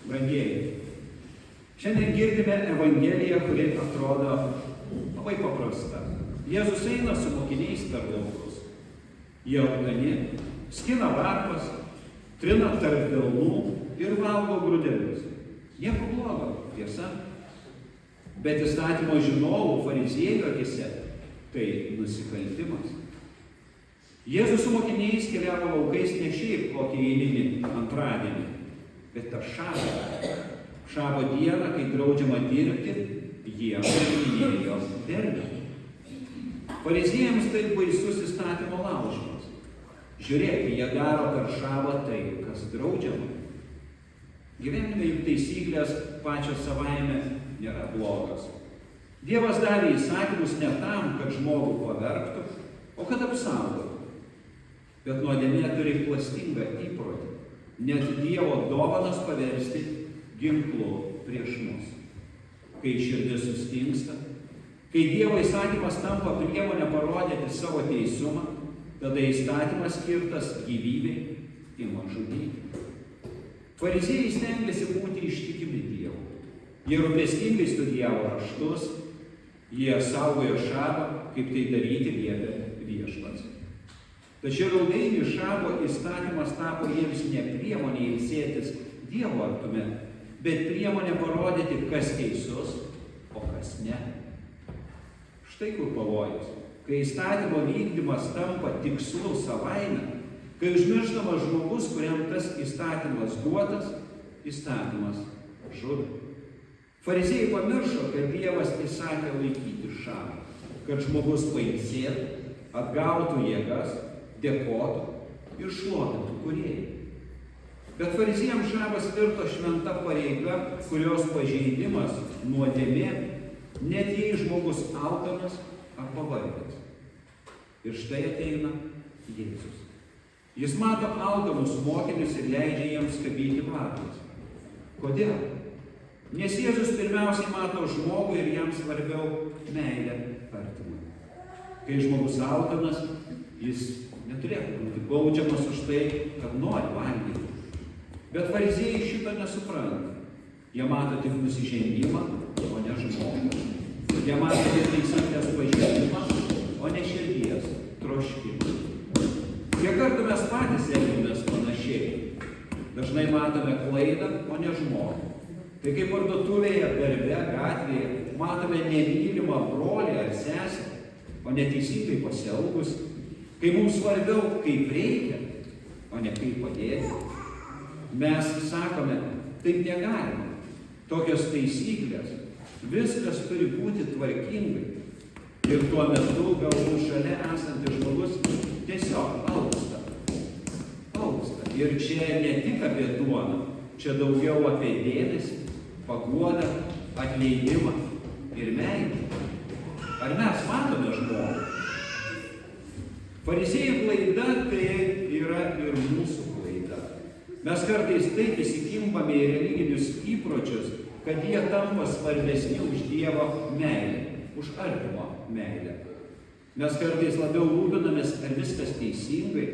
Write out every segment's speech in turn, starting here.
Brangieji, šiandien girdime Evangeliją, kuri atrodo labai paprasta. Jėzus eina su mokiniais per laukus. Jie alkani, skina varpas, trina tarp delnų ir valgo grūdelius. Nieko blogo, tiesa. Bet įstatymo žinovų, fariziejų akise tai nusikaltimas. Jėzus su mokiniais keliavo laukais ne šiaip kokį eilinį antradienį, bet per šabą. Šabo dieną, kai draudžiama dirbti, jie minėjo derlių. Fariziejams tai baisus įstatymo laužymas. Žiūrėk, jie daro per šabą tai, kas draudžiama. Gyvenime juk taisyklės pačios savaime nėra blogos. Dievas davė įsakymus ne tam, kad žmogų pavergtų, o kad apsaugotų. Bet nuodėmė turi klastingą įprotį, net Dievo dovanas paversti ginklu prieš mus. Kai širdis sustingsta, kai Dievo įsakymas tampa priemonė parodyti savo teisumą, tada įstatymas skirtas gyvybei ima žudyti. Fariziejai stengiasi būti ištikimi Dievui. Jie rūpestingai studijavo raštus, jie saugojo šabą, kaip tai daryti liepė viešpats. Tačiau ilgainiui šabo įstatymas tapo jiems ne priemonė ilsėtis Dievo artume, bet priemonė parodyti, kas teisus, o kas ne. Štai kur pavojus. Kai įstatymo vykdymas tampa tikslu savaime, kai užmirštamas žmogus, kuriam tas įstatymas duotas, įstatymas žudo. Fariziejai pamiršo, kad Dievas įsakė laikyti šabą, kad žmogus pailsėtų, atgautų jėgas, dėkotų ir šlovintų Kūrėją. Bet fariziejams šabas virto šventa pareiga, kurios pažeidimas, nuodėmė, net jei žmogus alkanas ar pavargęs. Ir štai ateina Jėzus. Jis mato alkanus mokinius ir leidžia jiems kabyti vartus. Kodėl? Nes Jėzus pirmiausiai mato žmogų ir jam svarbiau meilė artimui. Kai žmogus alkanas, jis neturėtų būti baudžiamas už tai, kad nori valgyti. Bet fariziejai šito nesupranta. Jie mato tik nusižengimą, o ne žmogų. Jie mato tik taisyklės pažeidimą, o ne širdies troškimą. Kiek kartų mes patys elgiamės panašiai. Dažnai matome klaidą, o ne žmogų. Tai kaip parduotuvėje, darbe, gatvėje matome nemylimą brolį ar sesę, o neteisingai pasielgus. Kai mums svarbiau, kaip reikia, o ne kaip padėti. Mes sakome, taip negalima. Tokios taisyklės, viskas turi būti tvarkingai. Ir tuo metu galbūt šalia esantis žmogus tiesiog alksta. Ir čia ne tik apie duoną, čia daugiau apie dėmesį, paguodą, atleidimą ir meilę. Ar mes matome žmogų? Fariziejų klaida tai yra ir mūsų klaida. Mes kartais taip įsikimbame į religinius įpročius, kad jie tampa svarbesni už Dievo meilę, už artimo meilę. Mes kartais labiau rūpinamės, ar viskas teisingai,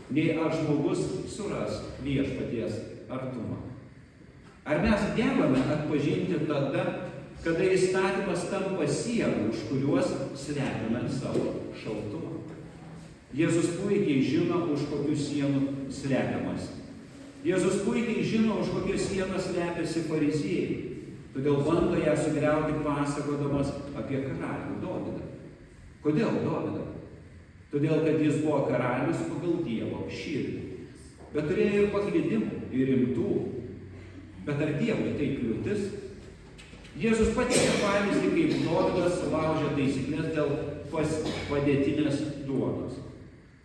nei ar žmogus suras viešpaties artumą. Ar mes gebame atpažinti tada, kada įstatymas tampa sienų, už kuriuos slepiame savo šaltumą? Jėzus puikiai žino, už kokių sienų slepiamas. Jėzus puikiai žino, už kokios sienos slepiasi fariziejai. Todėl bando ją sugriauti pasakodamas apie karalių Dovydą. Kodėl Dovydą? Todėl, kad jis buvo karalius pagal Dievo širdį. Bet turėjo ir paklydimų, ir rimtų. Bet ar Dievui tai kliūtis? Jėzus pateikė pavyzdį, kaip Dovydas sulaužė taisyklės dėl padėtinės duonos.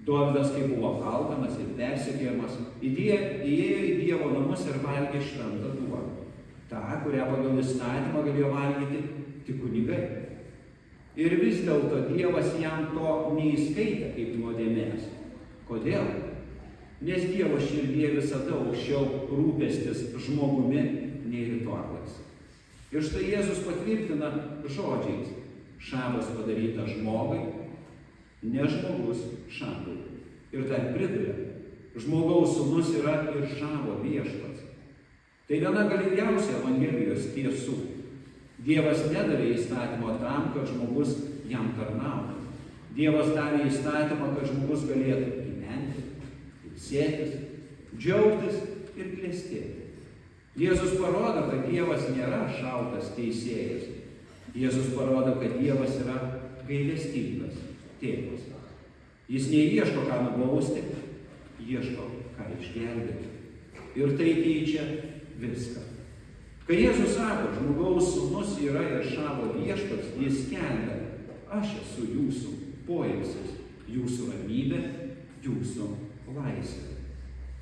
Dovydas, kai buvo alkanas ir persekiojamas, įėjo į Dievo namus ir valgė šventą duoną. Ta, kurią pagal įstatymą galėjo valgyti tik kunigai. Ir vis dėlto Dievas jam to neįskaitė kaip nuodėmės. Kodėl? Nes Dievo širdyje visada aukščiau rūpestis žmogumi nei ritualais. Ir štai Jėzus patvirtina žodžiais: šabas padarytas žmogui, ne žmogus šabui. Ir dar priduria: žmogaus sūnus yra ir šabo viešpats. Tai viena galingiausia Evangelijos tiesų. Dievas nedavė įstatymo tam, kad žmogus jam tarnautų. Dievas davė įstatymą, kad žmogus galėtų gyventi, ilsėtis, džiaugtis ir klestėti. Jėzus parodo, kad Dievas nėra šaltas teisėjas. Jėzus parodo, kad Dievas yra gailestingas tėvas. Jis neieško ką nubausti, ieško ką išgelbėti. Ir tai keičia viską. Kai Jėzus sako, žmogaus sūnus yra ir Šabo viešpats, jis skelbia, aš esu jūsų poilsis, jūsų ramybė, jūsų laisvė.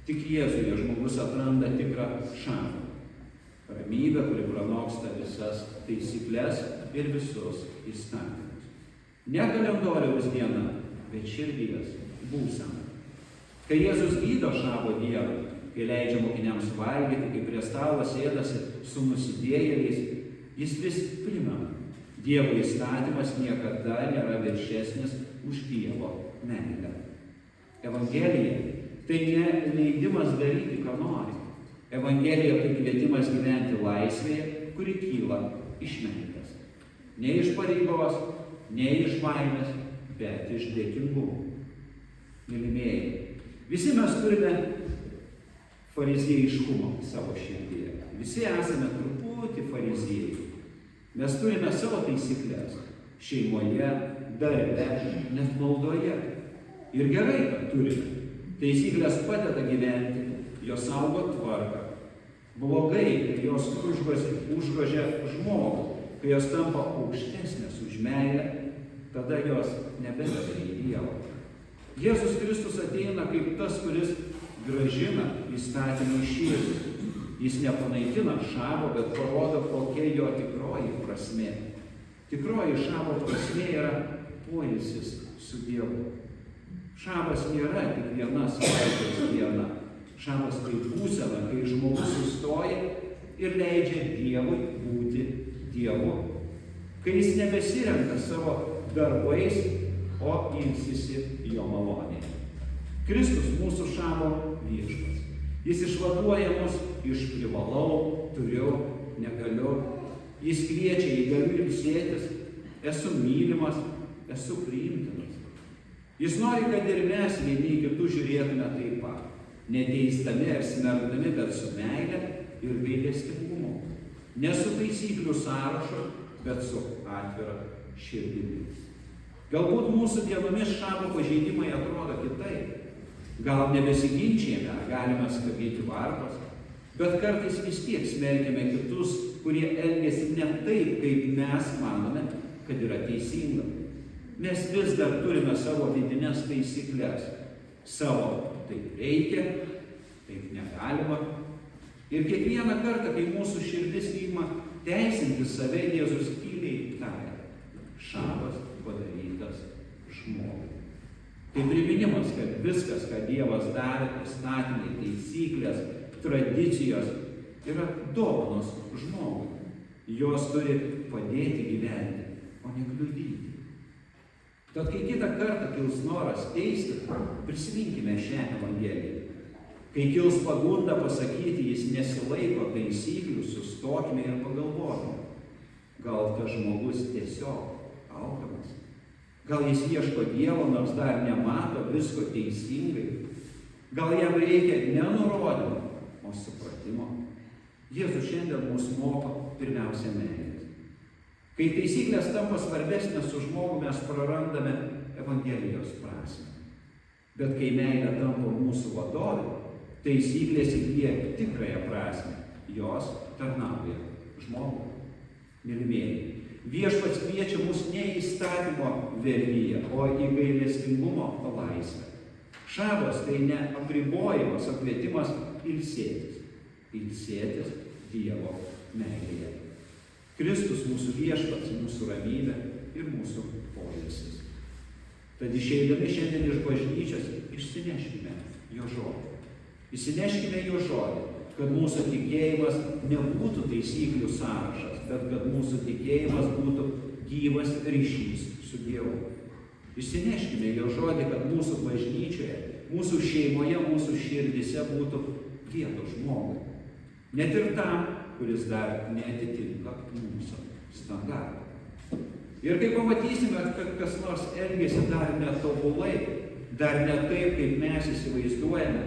Tik Jėzuje žmogus atranda tikrą Šabą. Ramybę, kuri pranoksta visas taisyklės ir visus įstatymus. Ne kalendoriaus diena, bet širdies būsena. Kai Jėzus gydo Šabo dieną, kai leidžia mokiniams valgyti, kai prie stalo sėdasi su nusidėjėliais, jis vis primena, Dievo įstatymas niekada nėra viršesnis už Dievo meilę. Evangelija tai ne leidimas daryti, ką nori. Evangelija tai kvietimas gyventi laisvėje, kuri kyla iš meilės. Ne iš pareigos, ne iš baimės, bet iš dėkingumo. Mylimieji, visi mes turime fariziejiškumo savo širdyje. Visi esame truputį fariziejai. Mes turime savo taisyklės šeimoje, darbe, net maldoje. Ir gerai, kad turime. Taisyklės padeda gyventi, jos saugo tvarką. Blogai, kai jos užgožia žmogų, kai jos tampa aukštesnės už meilę, tada jos nebeveda į Dievą. Jėzus Kristus ateina kaip tas, kuris gražina įstatymų širdį. Jis nepanaikina Šabo, bet parodo, kokia jo tikroji prasmė. Tikroji Šabo prasmė yra poilsis su Dievu. Šabas nėra tik viena savaitės diena. Šabas tai būsena, kai žmogus sustoja ir leidžia Dievui būti Dievu. Kai jis nebesirenka savo darbais, o ilsisi jo malonėje. Kristus mūsų Šabo viešpats. Jis išvaduoja mus iš privalau, turiu, negaliu. Jis kviečia į galiu ilsėtis, esu mylimas, esu priimtinas. Jis nori, kad ir mes vieni į kitus žiūrėtume taip pat, neteistami ar smerkdami, bet su meile ir gailestingumu. Ne su taisyklių sąrašu, bet su atvira širdimi. Galbūt mūsų dienomis Šabo pažeidimai atrodo kitaip. Gal nebesiginčijame, ar galime skabyti varpas, bet kartais vis tiek smerkiame kitus, kurie elgiasi ne taip, kaip mes manome, kad yra teisinga. Mes vis dar turime savo vidines taisyklės. Savo taip reikia, taip negalima. Ir kiekvieną kartą, kai mūsų širdis ima teisinti save, Jėzus tyliai taria: Šabas padarytas žmogui. Tai priminimas, kad viskas, ką Dievas davė, įstatymai, taisyklės, tradicijos, yra dovanos žmogui. Jos turi padėti gyventi, o ne kliudyti. Tad kai kitą kartą kils noras teisti, prisiminkime šią Evangeliją. Kai kils pagunda pasakyti, jis nesilaiko taisyklių, sustokime ir pagalvokime. Gal tas žmogus tiesiog alkanas? Gal jis ieško Dievo, nors dar nemato visko teisingai? Gal jam reikia ne nurodymų, o supratimo? Jėzus šiandien mus moko pirmiausia meilės. Kai taisyklės tampa svarbesnės už žmogų, mes prarandame Evangelijos prasmę. Bet kai meilė tampa mūsų vadovė, taisyklės įgyja tikrąją prasmę. Jos tarnauja žmogui. Mylimieji, viešpats kviečia mus ne į įstatymo vergyją, o į gailestingumo laisvę. Šabas tai ne apribojimas, o kvietimas ilsėtis. Ilsėtis Dievo meilėje. Kristus mūsų viešpats, mūsų ramybė ir mūsų poilsis. Tad išeidami šiandien iš bažnyčios, išsineškime jo žodį. Išsineškime jo žodį, kad mūsų tikėjimas nebūtų taisyklių sąrašas, bet kad mūsų tikėjimas būtų gyvas ryšys su Dievu. Išsineškime jo žodį, kad mūsų bažnyčioje, mūsų šeimoje, mūsų širdise būtų vietos žmogui. Net ir tam, kuris dar neatitinka mūsų standartų. Ir kai pamatysime, kad kas nors elgėsi dar netobulai, dar ne taip, kaip mes įsivaizduojame,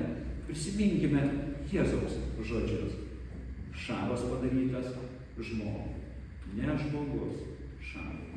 prisiminkime Jėzaus žodžius. Šabas padarytas žmogui, ne žmogus šabui.